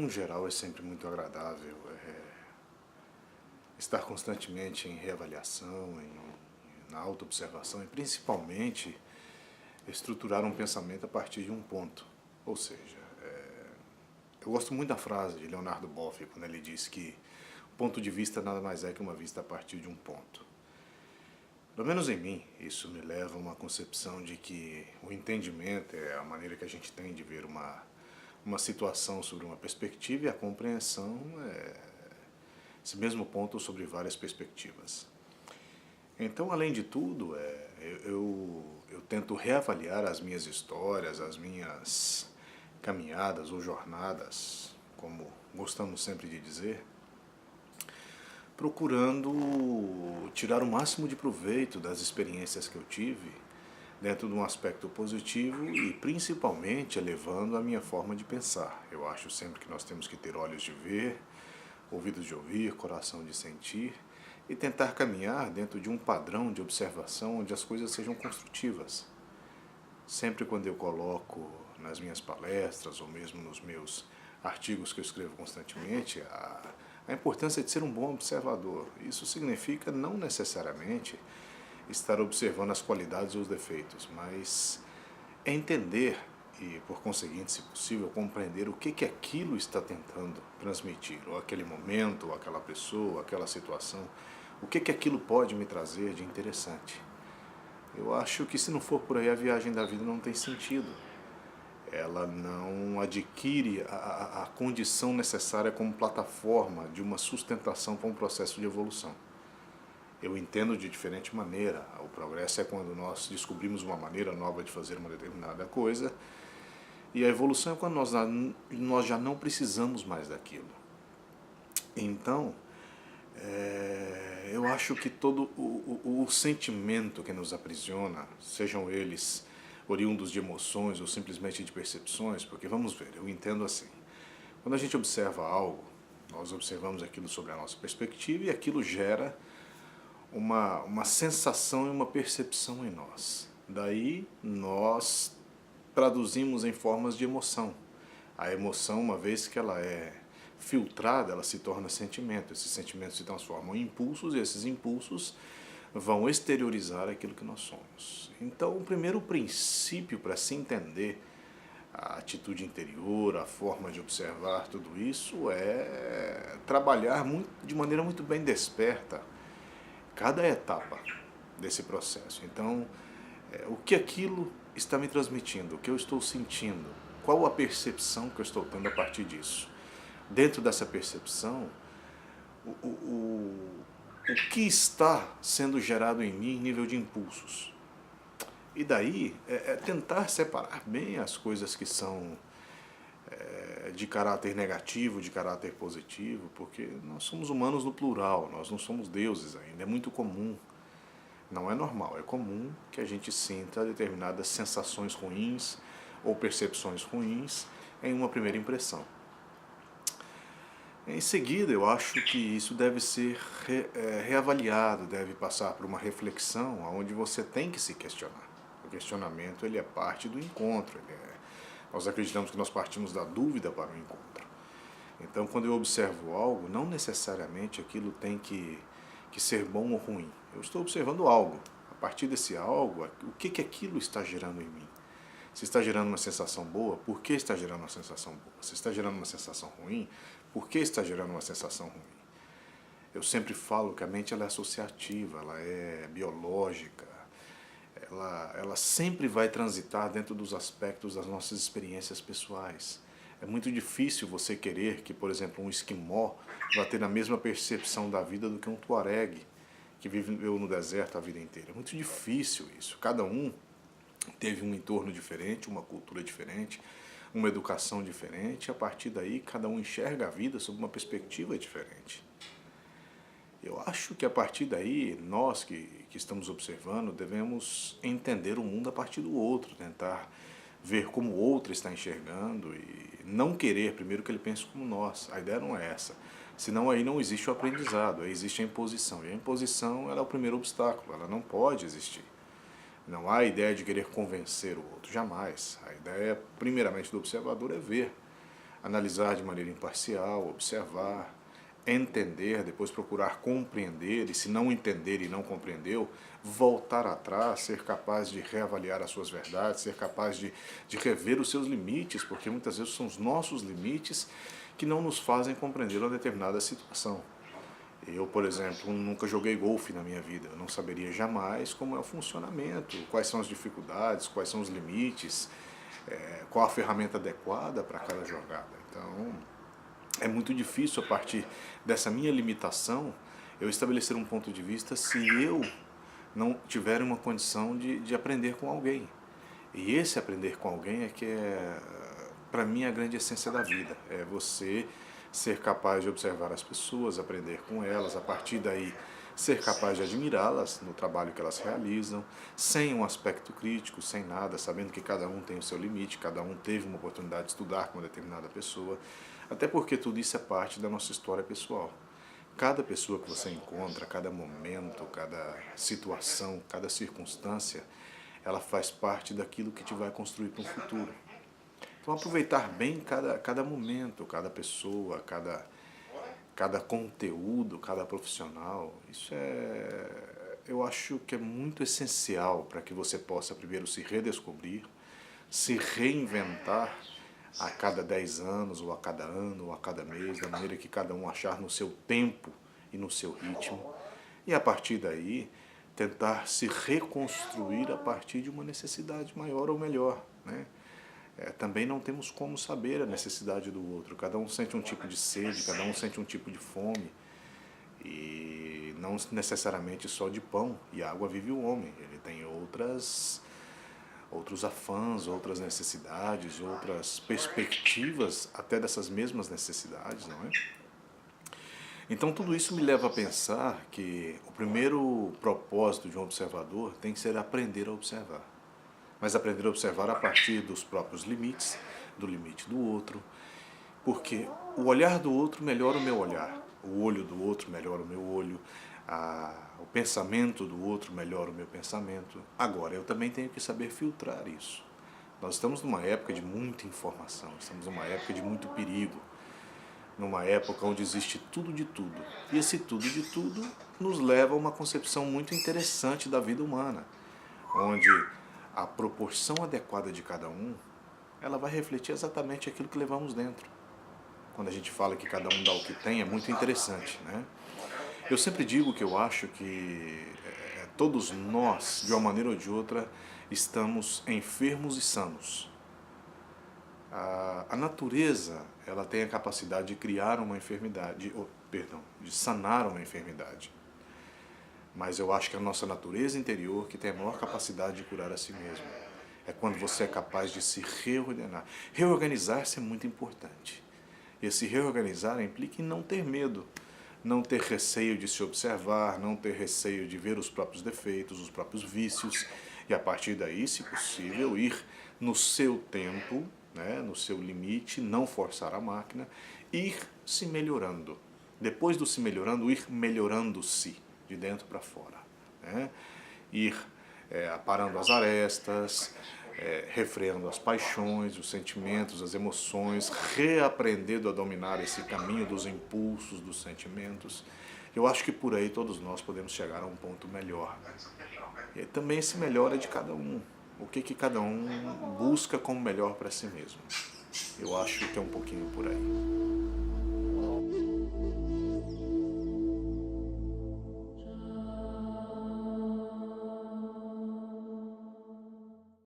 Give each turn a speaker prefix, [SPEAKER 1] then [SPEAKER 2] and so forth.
[SPEAKER 1] no geral, é sempre muito agradável estar constantemente em reavaliação, na autoobservação e principalmente estruturar um pensamento a partir de um ponto. Ou seja, eu gosto muito da frase de Leonardo Boff, quando ele diz que o ponto de vista nada mais é que uma vista a partir de um ponto. Pelo menos em mim, isso me leva a uma concepção de que o entendimento é a maneira que a gente tem de ver uma situação sobre uma perspectiva e a compreensão é esse mesmo ponto sobre várias perspectivas. Então, além de tudo, eu tento reavaliar as minhas histórias, as minhas caminhadas ou jornadas, como gostamos sempre de dizer, procurando tirar o máximo de proveito das experiências que eu tive dentro de um aspecto positivo e principalmente elevando a minha forma de pensar. Eu acho sempre que nós temos que ter olhos de ver, ouvidos de ouvir, coração de sentir e tentar caminhar dentro de um padrão de observação onde as coisas sejam construtivas. Sempre quando eu coloco nas minhas palestras ou mesmo nos meus artigos que eu escrevo constantemente, a importância de ser um bom observador. Isso significa não necessariamente estar observando as qualidades ou os defeitos, mas entender e, por conseguinte, se possível, compreender o que aquilo está tentando transmitir, ou aquele momento, ou aquela pessoa, ou aquela situação, o que aquilo pode me trazer de interessante. Eu acho que se não for por aí, a viagem da vida não tem sentido. Ela não adquire a condição necessária como plataforma de uma sustentação para um processo de evolução. Eu entendo de diferente maneira. O progresso é quando nós descobrimos uma maneira nova de fazer uma determinada coisa, e a evolução é quando nós já não precisamos mais daquilo. Então, eu acho que todo o sentimento que nos aprisiona, sejam eles oriundos de emoções ou simplesmente de percepções, porque vamos ver, eu entendo assim, quando a gente observa algo, nós observamos aquilo sobre a nossa perspectiva e aquilo gera uma sensação e uma percepção em nós. Daí nós traduzimos em formas de emoção. A emoção, uma vez que ela é filtrada, ela se torna sentimento. Esses sentimentos se transformam em impulsos e esses impulsos vão exteriorizar aquilo que nós somos. Então, o primeiro princípio para se entender a atitude interior, a forma de observar tudo isso é trabalhar de maneira muito bem desperta cada etapa desse processo. Então, o que aquilo está me transmitindo, o que eu estou sentindo, qual a percepção que eu estou tendo a partir disso. Dentro dessa percepção, o que está sendo gerado em mim em nível de impulsos. E daí tentar separar bem as coisas que são de caráter negativo, de caráter positivo, porque nós somos humanos no plural, nós não somos deuses ainda, é muito comum. Não é normal, é comum que a gente sinta determinadas sensações ruins ou percepções ruins em uma primeira impressão. Em seguida, eu acho que isso deve ser reavaliado, deve passar por uma reflexão onde você tem que se questionar. O questionamento ele é parte do encontro. Nós acreditamos que nós partimos da dúvida para o encontro. Então, quando eu observo algo, não necessariamente aquilo tem que ser bom ou ruim. Eu estou observando algo. A partir desse algo, o que aquilo está gerando em mim? Se está gerando uma sensação boa, por que está gerando uma sensação boa? Se está gerando uma sensação ruim, por que está gerando uma sensação ruim? Eu sempre falo que a mente ela é associativa, ela é biológica, ela sempre vai transitar dentro dos aspectos das nossas experiências pessoais. É muito difícil você querer que, por exemplo, um esquimó vá ter a mesma percepção da vida do que um tuareg, que viveu no deserto a vida inteira. É muito difícil isso. Cada um teve um entorno diferente, uma cultura diferente, uma educação diferente, e a partir daí cada um enxerga a vida sob uma perspectiva diferente. Eu acho que a partir daí, nós que estamos observando, devemos entender o mundo a partir do outro, tentar ver como o outro está enxergando e não querer primeiro que ele pense como nós. A ideia não é essa. Senão aí não existe o aprendizado, aí existe a imposição. E a imposição ela é o primeiro obstáculo, ela não pode existir. Não há a ideia de querer convencer o outro, jamais. A ideia, primeiramente, do observador é ver. analisar de maneira imparcial, observar, entender, depois procurar compreender, e se não entender e não compreendeu, voltar atrás, ser capaz de reavaliar as suas verdades, ser capaz de rever os seus limites, porque muitas vezes são os nossos limites que não nos fazem compreender uma determinada situação. Eu, por exemplo, nunca joguei golfe na minha vida, eu não saberia jamais como é o funcionamento, quais são as dificuldades, quais são os limites, qual a ferramenta adequada para cada jogada. Então, é muito difícil, a partir dessa minha limitação, eu estabelecer um ponto de vista se eu não tiver uma condição de aprender com alguém. E esse aprender com alguém é que é, para mim, a grande essência da vida. É você ser capaz de observar as pessoas, aprender com elas, a partir daí ser capaz de admirá-las no trabalho que elas realizam, sem um aspecto crítico, sem nada, sabendo que cada um tem o seu limite, cada um teve uma oportunidade de estudar com uma determinada pessoa, até porque tudo isso é parte da nossa história pessoal. Cada pessoa que você encontra, cada momento, cada situação, cada circunstância, ela faz parte daquilo que te vai construir para um futuro. Então aproveitar bem cada momento, cada pessoa, cada conteúdo, cada profissional, isso eu acho que é muito essencial para que você possa primeiro se redescobrir, se reinventar a cada 10 anos, ou a cada ano, ou a cada mês, da maneira que cada um achar no seu tempo e no seu ritmo. E a partir daí, tentar se reconstruir a partir de uma necessidade maior ou melhor, né? Também não temos como saber a necessidade do outro. Cada um sente um tipo de sede, cada um sente um tipo de fome. E não necessariamente só de pão e água vive o homem. Ele tem outros afãs, outras necessidades, outras perspectivas até dessas mesmas necessidades, não é? Então tudo isso me leva a pensar que o primeiro propósito de um observador tem que ser aprender a observar. Mas aprender a observar a partir dos próprios limites, do limite do outro, porque o olhar do outro melhora o meu olhar, o olho do outro melhora o meu olho, o pensamento do outro melhora o meu pensamento. Agora, eu também tenho que saber filtrar isso. Nós estamos numa época de muita informação, estamos numa época de muito perigo, numa época onde existe tudo de tudo. E esse tudo de tudo nos leva a uma concepção muito interessante da vida humana, onde a proporção adequada de cada um, ela vai refletir exatamente aquilo que levamos dentro. Quando a gente fala que cada um dá o que tem, é muito interessante, né? Eu sempre digo que eu acho que todos nós, de uma maneira ou de outra, estamos enfermos e sanos. A natureza, ela tem a capacidade de criar uma enfermidade, de sanar uma enfermidade. Mas eu acho que é a nossa natureza interior que tem a maior capacidade de curar a si mesmo. É quando você é capaz de se reordenar. Reorganizar-se é muito importante. Esse reorganizar implica em não ter medo, não ter receio de se observar, não ter receio de ver os próprios defeitos, os próprios vícios, e a partir daí, se possível, ir no seu tempo, né, no seu limite, não forçar a máquina, ir se melhorando. Depois do se melhorando, ir melhorando-se de dentro para fora, né? Ir aparando as arestas, refreando as paixões, os sentimentos, as emoções, reaprendendo a dominar esse caminho dos impulsos, dos sentimentos. Eu acho que por aí todos nós podemos chegar a um ponto melhor. E também esse melhor é de cada um. O que cada um busca como melhor para si mesmo. Eu acho que é um pouquinho por aí.